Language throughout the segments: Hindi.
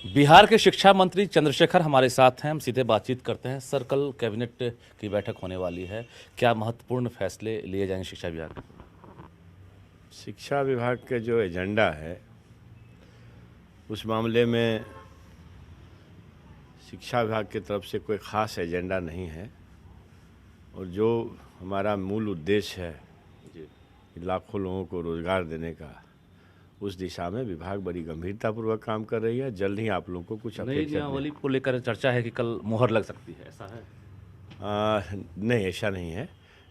बिहार के शिक्षा मंत्री चंद्रशेखर हमारे साथ हैं। हम सीधे बातचीत करते हैं। सर, कल कैबिनेट की बैठक होने वाली है, क्या महत्वपूर्ण फैसले लिए जाएंगे शिक्षा विभाग में? शिक्षा विभाग का जो एजेंडा है उस मामले में शिक्षा विभाग की तरफ से कोई ख़ास एजेंडा नहीं है और जो हमारा मूल उद्देश्य है कि लाखों लोगों को रोज़गार देने का, उस दिशा में विभाग बड़ी गंभीरतापूर्वक काम कर रही है। जल्द ही आप लोगों को कुछ नई नियमावली को लेकर चर्चा है कि कल मुहर लग सकती है, ऐसा है? नहीं, ऐसा नहीं है,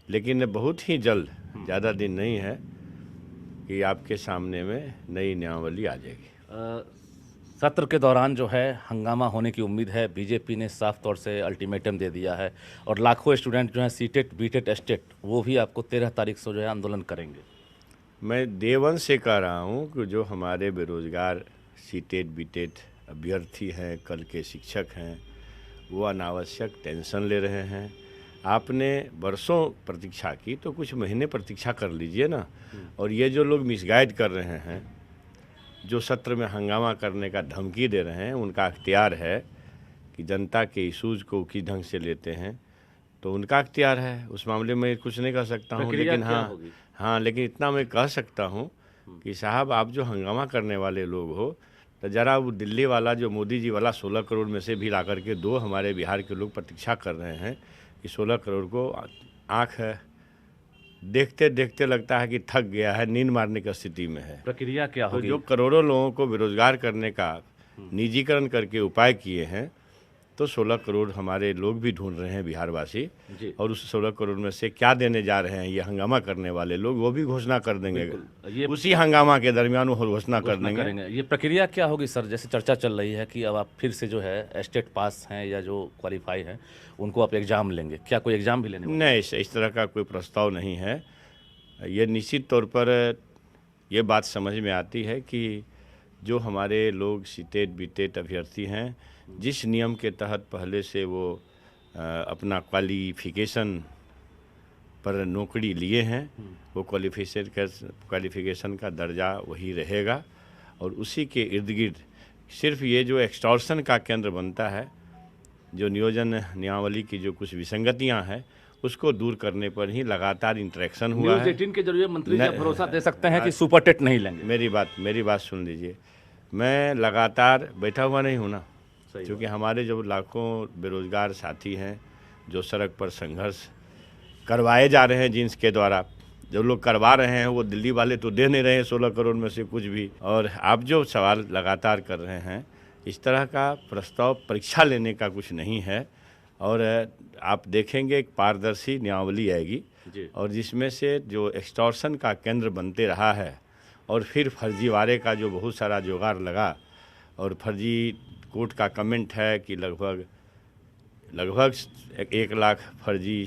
लेकिन बहुत ही जल्द, ज़्यादा दिन नहीं है कि आपके सामने में नई नियमावली आ जाएगी। सत्र के दौरान जो है हंगामा होने की उम्मीद है। बीजेपी ने साफ तौर से अल्टीमेटम दे दिया है और लाखों स्टूडेंट जो हैं सीटेट, बीटेट, एस्टेट, वो भी आपको 13 तारीख से जो है आंदोलन करेंगे। मैं देवन से कह रहा हूँ कि जो हमारे बेरोजगार सीटेट बीटेट अभ्यर्थी हैं, कल के शिक्षक हैं, वो अनावश्यक टेंशन ले रहे हैं। आपने वर्षों प्रतीक्षा की तो कुछ महीने प्रतीक्षा कर लीजिए ना। और ये जो लोग मिसगाइड कर रहे हैं, जो सत्र में हंगामा करने का धमकी दे रहे हैं, उनका अख्तियार है कि जनता के इशूज़ को किस ढंग से लेते हैं, तो उनका अख्तियार है। उस मामले में कुछ नहीं कर सकता हूँ, लेकिन लेकिन इतना मैं कह सकता हूँ कि साहब, आप जो हंगामा करने वाले लोग हो, तो ज़रा वो दिल्ली वाला जो मोदी जी वाला 16 करोड़ में से भी ला करके दो। हमारे बिहार के लोग प्रतीक्षा कर रहे हैं कि 16 करोड़ को आँख देखते देखते लगता है कि थक गया है, नींद मारने की स्थिति में है। प्रक्रिया क्या होगी? तो जो करोड़ों लोगों को बेरोजगार करने का निजीकरण करके उपाय किए हैं, तो 16 करोड़ हमारे लोग भी ढूंढ रहे हैं, बिहारवासी। और उस 16 करोड़ में से क्या देने जा रहे हैं ये हंगामा करने वाले लोग, वो भी घोषणा कर देंगे। ये उसी हंगामा के दरमियान वो घोषणा कर देंगे। ये प्रक्रिया क्या होगी सर? जैसे चर्चा चल रही है कि अब आप फिर से जो है एस्टेट पास हैं या जो क्वालिफाई हैं उनको आप एग्ज़ाम लेंगे, क्या कोई एग्ज़ाम भी लेने? नहीं, इस तरह का कोई प्रस्ताव नहीं है। ये निश्चित तौर पर ये बात समझ में आती है कि जो हमारे लोग सीटेट बीटेट अभ्यर्थी हैं, जिस नियम के तहत पहले से वो अपना क्वालिफ़िकेशन पर नौकरी लिए हैं, वो क्वालिफ़िकेशन का दर्जा वही रहेगा और उसी के इर्द गिर्द सिर्फ ये जो एक्सटॉर्शन का केंद्र बनता है, जो नियोजन नियमावली की जो कुछ विसंगतियां हैं, उसको दूर करने पर ही लगातार इंटरेक्शन हुआ है। न्यूज़ 18 के जरिए मंत्री जी भरोसा दे सकते हैं कि सुपर टेट नहीं लेंगे? मेरी बात सुन लीजिए। मैं लगातार बैठा हुआ नहीं हूँ ना, क्योंकि हमारे जो लाखों बेरोजगार साथी हैं जो सड़क पर संघर्ष करवाए जा रहे हैं जिनके द्वारा, जो लोग करवा रहे हैं वो दिल्ली वाले तो दे नहीं रहे 16 करोड़ में से कुछ भी। और आप जो सवाल लगातार कर रहे हैं, इस तरह का प्रस्ताव परीक्षा लेने का कुछ नहीं है। और आप देखेंगे एक पारदर्शी नियमावली आएगी और जिसमें से जो एक्सटॉर्शन का केंद्र बनते रहा है और फिर फर्जीवाड़े का जो बहुत सारा जुगाड़ लगा, और फर्जी कोर्ट का कमेंट है कि लगभग 1 लाख फर्जी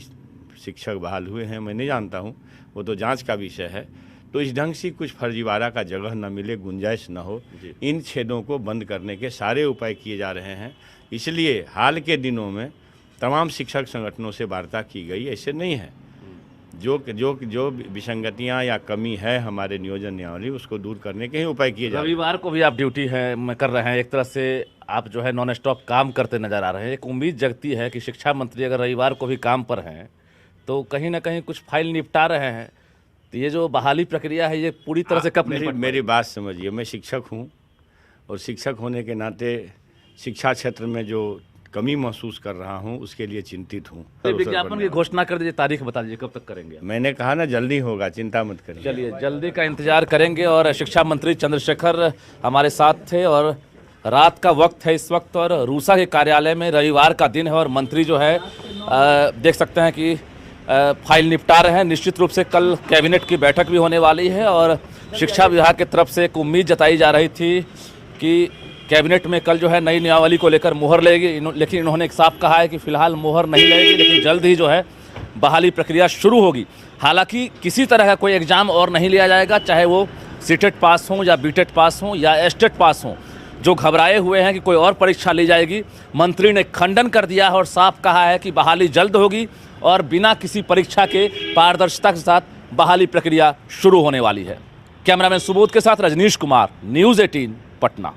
शिक्षक बहाल हुए हैं। मैं नहीं जानता हूं, वो तो जांच का विषय है। तो इस ढंग से कुछ फर्जीवाड़ा का जगह न मिले, गुंजाइश न हो, इन छेदों को बंद करने के सारे उपाय किए जा रहे हैं। इसलिए हाल के दिनों में तमाम शिक्षक संगठनों से वार्ता की गई। ऐसे नहीं है, जो विसंगतियां या कमी है हमारे नियोजन नियमावली, उसको दूर करने के ही उपाय किए जा रहे हैं। रविवार को भी आप ड्यूटी है कर रहे हैं, एक तरह से आप जो है नॉन स्टॉप काम करते नजर आ रहे हैं। एक उम्मीद जगती है कि शिक्षा मंत्री अगर रविवार को भी काम पर हैं तो कहीं ना कहीं कुछ फाइल निपटा रहे हैं। तो ये जो बहाली प्रक्रिया है, ये पूरी तरह से कब मेरी बात समझिए। मैं शिक्षक हूँ और शिक्षक होने के नाते शिक्षा क्षेत्र में जो कमी महसूस कर रहा हूं, उसके लिए चिंतित हूं। विज्ञापन की घोषणा कर दीजिए, तारीख बता दीजिए कब तक करेंगे? मैंने कहा ना, जल्दी होगा, चिंता मत करिए। चलिए, जल्दी का इंतजार करेंगे। और शिक्षा मंत्री चंद्रशेखर हमारे साथ थे और रात का वक्त है इस वक्त और रूसा के कार्यालय में रविवार का दिन है और मंत्री जो है देख सकते हैं कि फाइल निपटा रहे हैं। निश्चित रूप से कल कैबिनेट की बैठक भी होने वाली है और शिक्षा विभाग की तरफ से एक उम्मीद जताई जा रही थी कि कैबिनेट में कल जो है नई नियमावली को लेकर मुहर लगेगी, लेकिन इन्होंने एक साफ कहा है कि फिलहाल मुहर नहीं लगेगी, लेकिन जल्द ही जो है बहाली प्रक्रिया शुरू होगी। हालांकि किसी तरह का कोई एग्ज़ाम और नहीं लिया जाएगा, चाहे वो सीटेट पास हों या बीटेट पास हों या एस्टेट पास हों। जो घबराए हुए हैं कि कोई और परीक्षा ली जाएगी, मंत्री ने खंडन कर दिया है और साफ कहा है कि बहाली जल्द होगी और बिना किसी परीक्षा के पारदर्शिता के साथ बहाली प्रक्रिया शुरू होने वाली है। कैमरामैन सुबोध के साथ रजनीश कुमार, न्यूज़ 18 पटना।